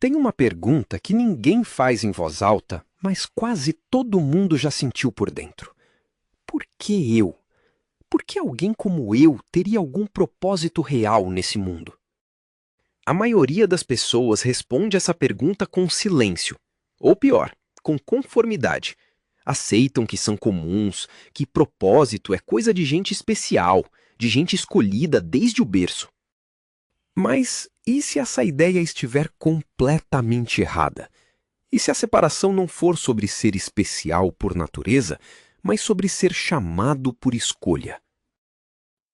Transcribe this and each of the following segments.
Tem uma pergunta que ninguém faz em voz alta, mas quase todo mundo já sentiu por dentro. Por que eu? Por que alguém como eu teria algum propósito real nesse mundo? A maioria das pessoas responde essa pergunta com silêncio, ou pior, com conformidade. Aceitam que são comuns, que propósito é coisa de gente especial, de gente escolhida desde o berço. Mas e se essa ideia estiver completamente errada? E se a separação não for sobre ser especial por natureza, mas sobre ser chamado por escolha?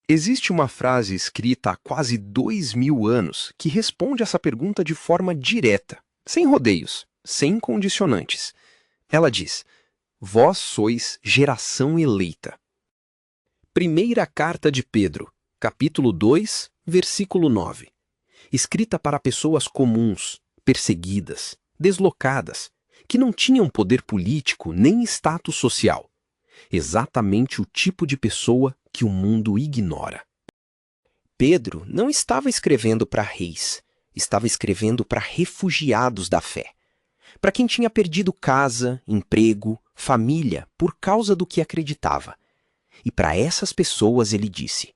Existe uma frase escrita há quase 2000 anos que responde essa pergunta de forma direta, sem rodeios, sem condicionantes. Ela diz: Vós sois geração eleita. Primeira carta de Pedro, capítulo 2, versículo 9. Escrita para pessoas comuns, perseguidas, deslocadas, que não tinham poder político nem status social. Exatamente o tipo de pessoa que o mundo ignora. Pedro não estava escrevendo para reis, estava escrevendo para refugiados da fé. Para quem tinha perdido casa, emprego, família por causa do que acreditava. E para essas pessoas ele disse: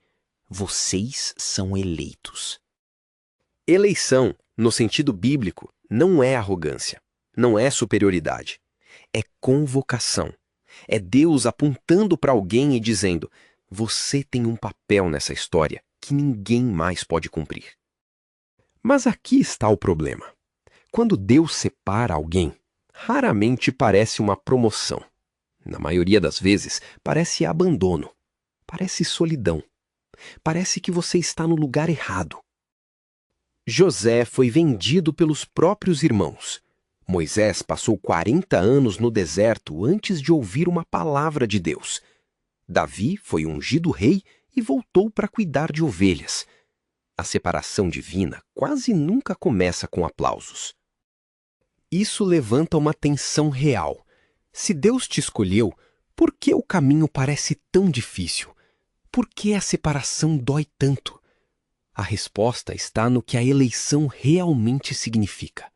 vocês são eleitos. Eleição, no sentido bíblico, não é arrogância, não é superioridade. É convocação. É Deus apontando para alguém e dizendo: você tem um papel nessa história que ninguém mais pode cumprir. Mas aqui está o problema. Quando Deus separa alguém, raramente parece uma promoção. Na maioria das vezes, parece abandono. Parece solidão. Parece que você está no lugar errado. José foi vendido pelos próprios irmãos. Moisés passou 40 anos no deserto antes de ouvir uma palavra de Deus. Davi foi ungido rei e voltou para cuidar de ovelhas. A separação divina quase nunca começa com aplausos. Isso levanta uma tensão real. Se Deus te escolheu, por que o caminho parece tão difícil? Por que a separação dói tanto? A resposta está no que a eleição realmente significa.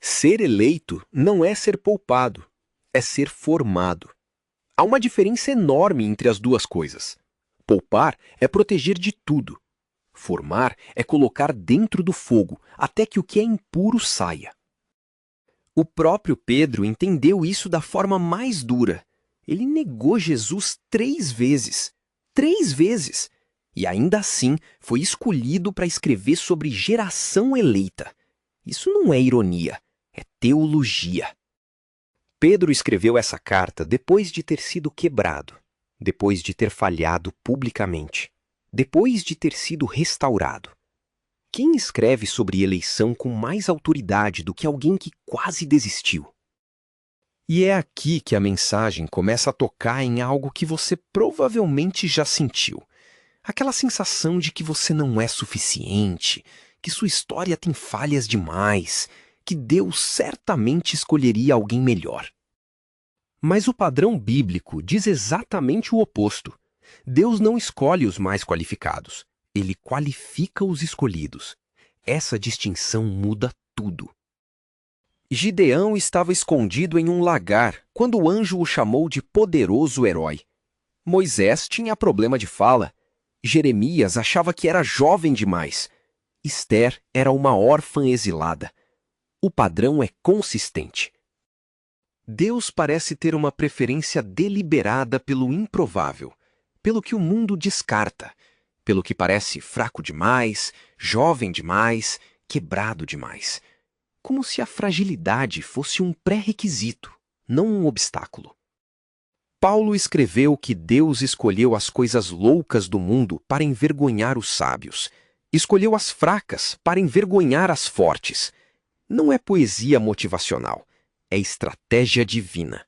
Ser eleito não é ser poupado, é ser formado. Há uma diferença enorme entre as duas coisas. Poupar é proteger de tudo. Formar é colocar dentro do fogo até que o que é impuro saia. O próprio Pedro entendeu isso da forma mais dura. Ele negou Jesus 3 vezes. 3 vezes! E ainda assim foi escolhido para escrever sobre geração eleita. Isso não é ironia, é teologia. Pedro escreveu essa carta depois de ter sido quebrado, depois de ter falhado publicamente, depois de ter sido restaurado. Quem escreve sobre eleição com mais autoridade do que alguém que quase desistiu? E é aqui que a mensagem começa a tocar em algo que você provavelmente já sentiu. Aquela sensação de que você não é suficiente, que sua história tem falhas demais, que Deus certamente escolheria alguém melhor. Mas o padrão bíblico diz exatamente o oposto. Deus não escolhe os mais qualificados, ele qualifica os escolhidos. Essa distinção muda tudo. Gideão estava escondido em um lagar quando o anjo o chamou de poderoso herói. Moisés tinha problema de fala. Jeremias achava que era jovem demais. Esther era uma órfã exilada. O padrão é consistente. Deus parece ter uma preferência deliberada pelo improvável, pelo que o mundo descarta, pelo que parece fraco demais, jovem demais, quebrado demais. Como se a fragilidade fosse um pré-requisito, não um obstáculo. Paulo escreveu que Deus escolheu as coisas loucas do mundo para envergonhar os sábios. Escolheu as fracas para envergonhar as fortes. Não é poesia motivacional, é estratégia divina.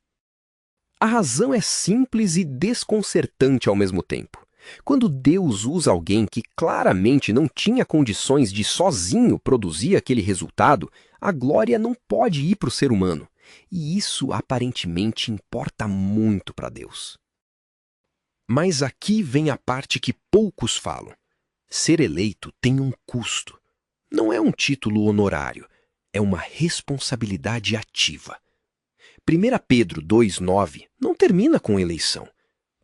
A razão é simples e desconcertante ao mesmo tempo. Quando Deus usa alguém que claramente não tinha condições de sozinho produzir aquele resultado, a glória não pode ir para o ser humano. E isso aparentemente importa muito para Deus. Mas aqui vem a parte que poucos falam. Ser eleito tem um custo. Não é um título honorário. é uma responsabilidade ativa. 1 Pedro 2,9 não termina com eleição,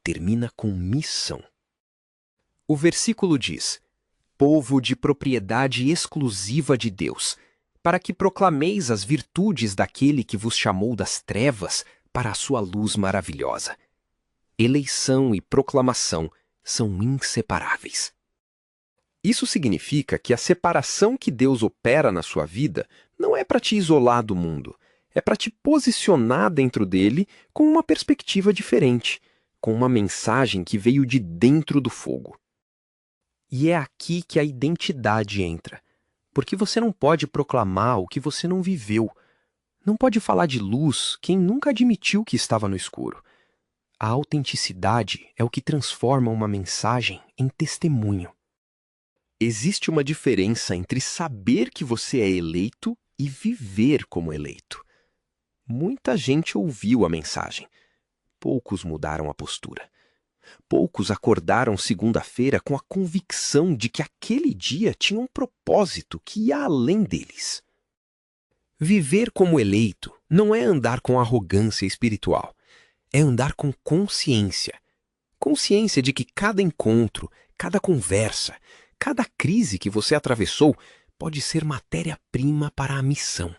termina com missão. O versículo diz: povo de propriedade exclusiva de Deus, para que proclameis as virtudes daquele que vos chamou das trevas para a sua luz maravilhosa. Eleição e proclamação são inseparáveis. Isso significa que a separação que Deus opera na sua vida não é para te isolar do mundo, é para te posicionar dentro dele com uma perspectiva diferente, com uma mensagem que veio de dentro do fogo. E é aqui que a identidade entra, porque você não pode proclamar o que você não viveu. Não pode falar de luz quem nunca admitiu que estava no escuro. A autenticidade é o que transforma uma mensagem em testemunho. Existe uma diferença entre saber que você é eleito e viver como eleito. Muita gente ouviu a mensagem. Poucos mudaram a postura. Poucos acordaram segunda-feira com a convicção de que aquele dia tinha um propósito que ia além deles. Viver como eleito não é andar com arrogância espiritual. É andar com consciência. Consciência de que cada encontro, cada conversa, cada crise que você atravessou pode ser matéria-prima para a missão.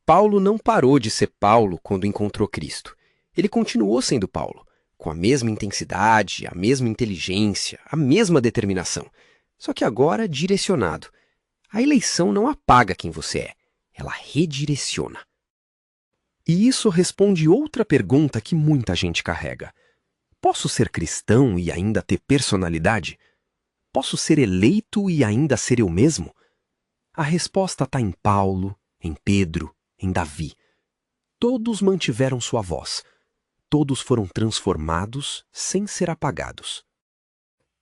Paulo não parou de ser Paulo quando encontrou Cristo. Ele continuou sendo Paulo, com a mesma intensidade, a mesma inteligência, a mesma determinação, só que agora direcionado. A eleição não apaga quem você é, ela redireciona. E isso responde outra pergunta que muita gente carrega. Posso ser cristão e ainda ter personalidade? Posso ser eleito e ainda ser eu mesmo? A resposta está em Paulo, em Pedro, em Davi. Todos mantiveram sua voz. Todos foram transformados sem ser apagados.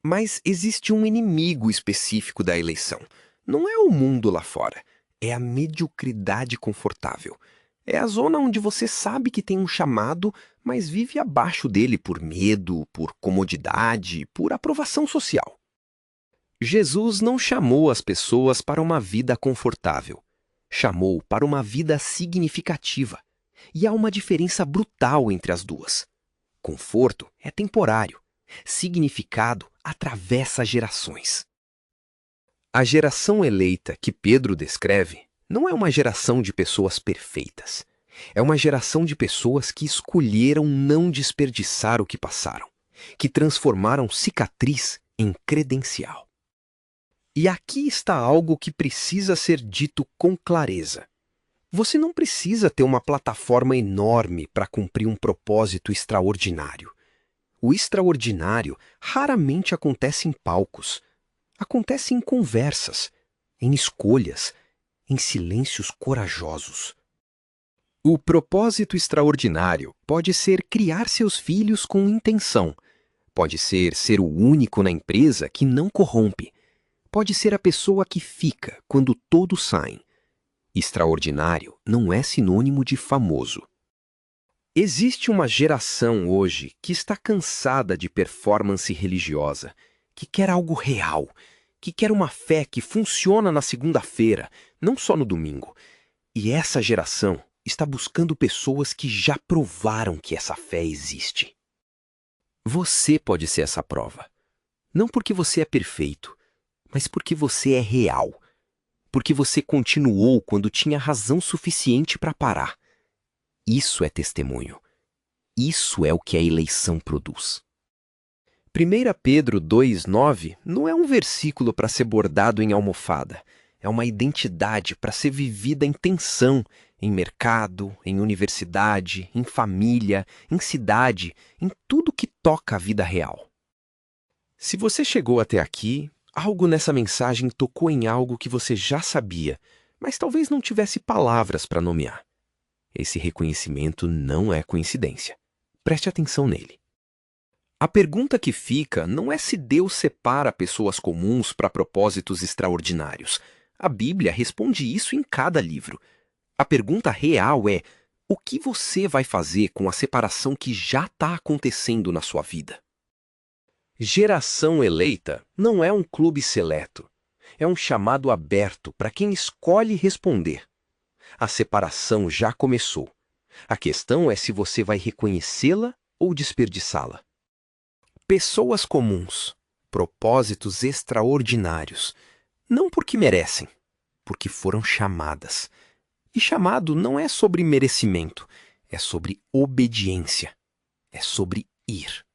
Mas existe um inimigo específico da eleição. Não é o mundo lá fora, é a mediocridade confortável. É a zona onde você sabe que tem um chamado, mas vive abaixo dele por medo, por comodidade, por aprovação social. Jesus não chamou as pessoas para uma vida confortável. Chamou para uma vida significativa. E há uma diferença brutal entre as duas. Conforto é temporário. Significado atravessa gerações. A geração eleita que Pedro descreve não é uma geração de pessoas perfeitas. É uma geração de pessoas que escolheram não desperdiçar o que passaram, que transformaram cicatriz em credencial. E aqui está algo que precisa ser dito com clareza. Você não precisa ter uma plataforma enorme para cumprir um propósito extraordinário. O extraordinário raramente acontece em palcos. Acontece em conversas, em escolhas, em silêncios corajosos. O propósito extraordinário pode ser criar seus filhos com intenção. Pode ser o único na empresa que não corrompe. Pode ser a pessoa que fica quando todos saem. Extraordinário não é sinônimo de famoso. Existe uma geração hoje que está cansada de performance religiosa, que quer algo real, que quer uma fé que funciona na segunda-feira, não só no domingo. E essa geração está buscando pessoas que já provaram que essa fé existe. Você pode ser essa prova. Não porque você é perfeito, mas porque você é real. Porque você continuou quando tinha razão suficiente para parar. Isso é testemunho. Isso é o que a eleição produz. 1 Pedro 2,9 não é um versículo para ser bordado em almofada. É uma identidade para ser vivida em tensão, em mercado, em universidade, em família, em cidade, em tudo que toca a vida real. Se você chegou até aqui, algo nessa mensagem tocou em algo que você já sabia, mas talvez não tivesse palavras para nomear. Esse reconhecimento não é coincidência. Preste atenção nele. A pergunta que fica não é se Deus separa pessoas comuns para propósitos extraordinários. A Bíblia responde isso em cada livro. A pergunta real é: o que você vai fazer com a separação que já está acontecendo na sua vida? Geração eleita não é um clube seleto. É um chamado aberto para quem escolhe responder. A separação já começou. A questão é se você vai reconhecê-la ou desperdiçá-la. Pessoas comuns, propósitos extraordinários, não porque merecem, porque foram chamadas. E chamado não é sobre merecimento, é sobre obediência, é sobre ir.